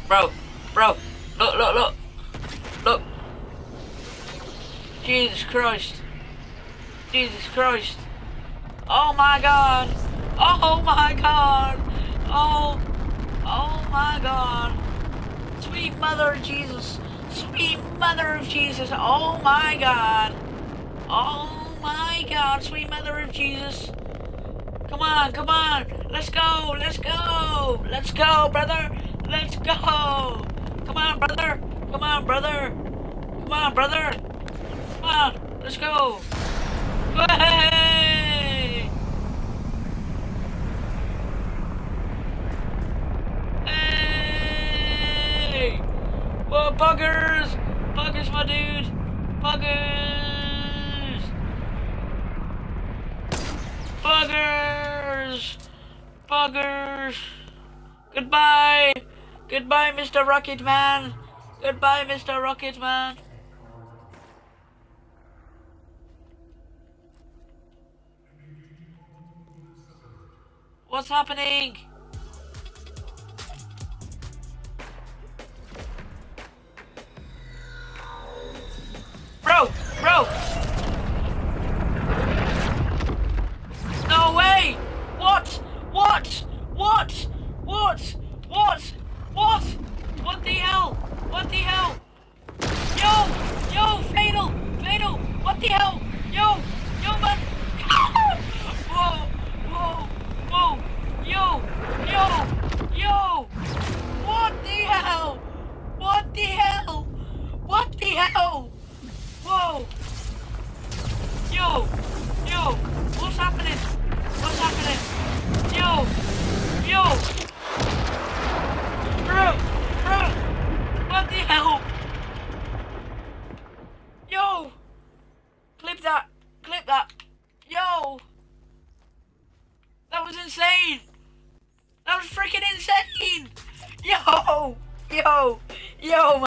Bro, bro, look. Look. Jesus Christ. Jesus Christ. Oh my God. Oh my God. Oh my God. Sweet Mother of Jesus. Sweet Mother of Jesus. Oh my God. Oh my God. Sweet Mother of Jesus. Come on, come on. Let's go. Let's go. Let's go, brother. Let's go. Come on, brother. Come on, brother. Come on, brother. Come on. Let's go. Hey! Hey! Whoa, buggers! Buggers, my dude! Buggers! Buggers! Buggers! Goodbye! Goodbye, Mr. Rocket Man! Goodbye, Mr. Rocket Man! What's happening? Bro! Bro! No way! What? What? What? What? What? What? What the hell? What the hell? Yo! Yo! Fatal! Fatal! What the hell? Yo! Yo, man! Whoa! Whoa! Whoa! Yo! Yo! Yo! What the hell? What the hell? What the hell? Whoa! Yo! Yo! What's happening? What's happening? Yo! Yo! Bro! Bro! What the hell? Yo! Clip that! Clip that! Yo! That was insane! That was freaking insane! Yo! Yo! Yo!